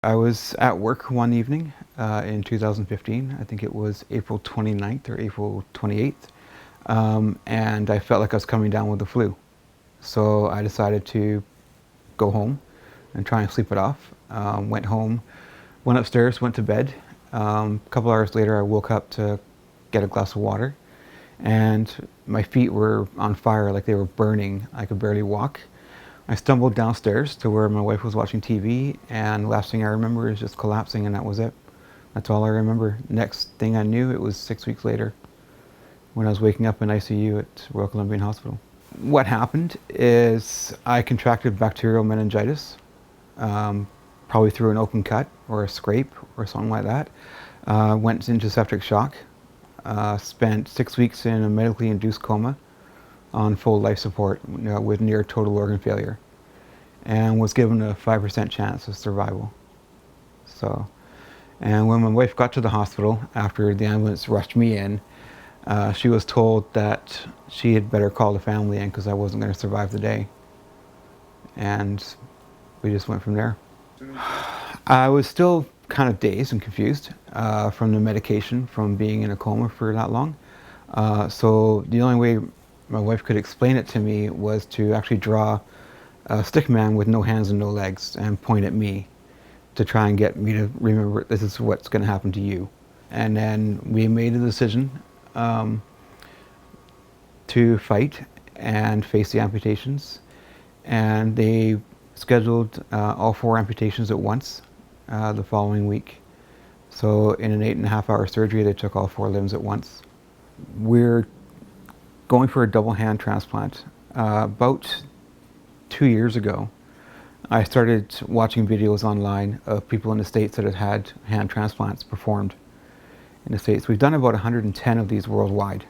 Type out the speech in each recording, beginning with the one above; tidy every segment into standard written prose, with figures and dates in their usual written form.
I was at work one evening in 2015. I think it was April 29th or April 28th. And I felt like I was coming down with the flu. So I decided to go home and try and sleep it off. Went home, went upstairs, went to bed. A couple hours later, I woke up to get a glass of water. And my feet were on fire, like they were burning. I could barely walk. I stumbled downstairs to where my wife was watching TV, and the last thing I remember is just collapsing, and that was it. That's all I remember. Next thing I knew, it was 6 weeks later when I was waking up in ICU at Royal Columbian Hospital. What happened is I contracted bacterial meningitis, probably through an open cut or a scrape or something like that. Went into septic shock, spent 6 weeks in a medically induced coma on full life support with near total organ failure, and was given a 5% chance of survival. And when my wife got to the hospital after the ambulance rushed me in, she was told that she had better call the family in because I wasn't going to survive the day. And we just went from there. I was still kind of dazed and confused from the medication, from being in a coma for that long. So the only way my wife could explain it to me was to actually draw a stick man with no hands and no legs and point at me to try and get me to remember this is what's going to happen to you. And then we made a decision to fight and face the amputations. And they scheduled all 4 amputations at once the following week. So in an 8.5-hour surgery, they took all 4 limbs at once. We're going for a double hand transplant. About 2 years ago, I started watching videos online of people in the States that had had hand transplants performed in the States. We've done about 110 of these worldwide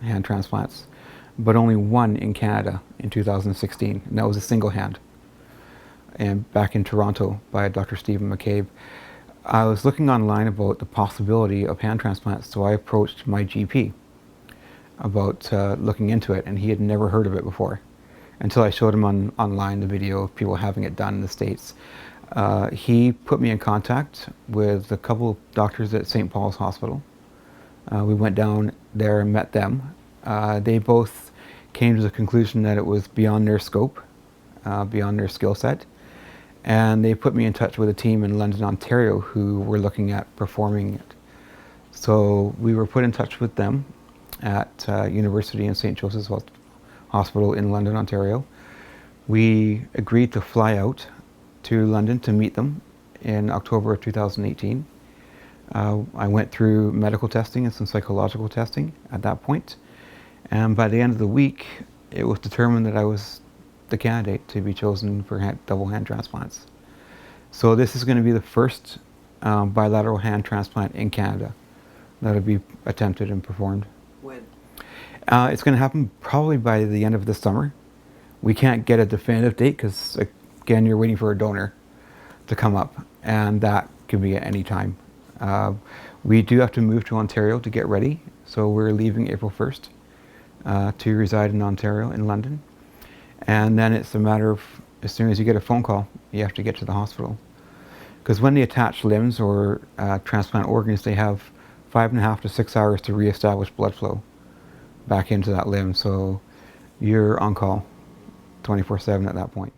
hand transplants, but only 1 in Canada in 2016, and that was a single hand, and back in Toronto by Dr. Stephen McCabe. I was looking online about the possibility of hand transplants, so I approached my GP about looking into it, and he had never heard of it before until I showed him online the video of people having it done in the States. He put me in contact with a couple of doctors at St. Paul's Hospital. We went down there and met them. They both came to the conclusion that it was beyond their scope, beyond their skill set, and they put me in touch with a team in London, Ontario, who were looking at performing it. So we were put in touch with them at University and St. Joseph's Hospital in London, Ontario. We agreed to fly out to London to meet them in October of 2018. I went through medical testing and some psychological testing at that point. And by the end of the week, it was determined that I was the candidate to be chosen for double hand transplants. So this is going to be the first bilateral hand transplant in Canada that will be attempted and performed. When? It's going to happen probably by the end of the summer. We can't get a definitive date because, again, you're waiting for a donor to come up, and that could be at any time. We do have to move to Ontario to get ready, so we're leaving April 1st to reside in Ontario, in London. And then it's a matter of, as soon as you get a phone call, you have to get to the hospital. Because when they attach limbs or transplant organs, they have 5.5 to 6 hours to reestablish blood flow back into that limb. So you're on call 24/7 at that point.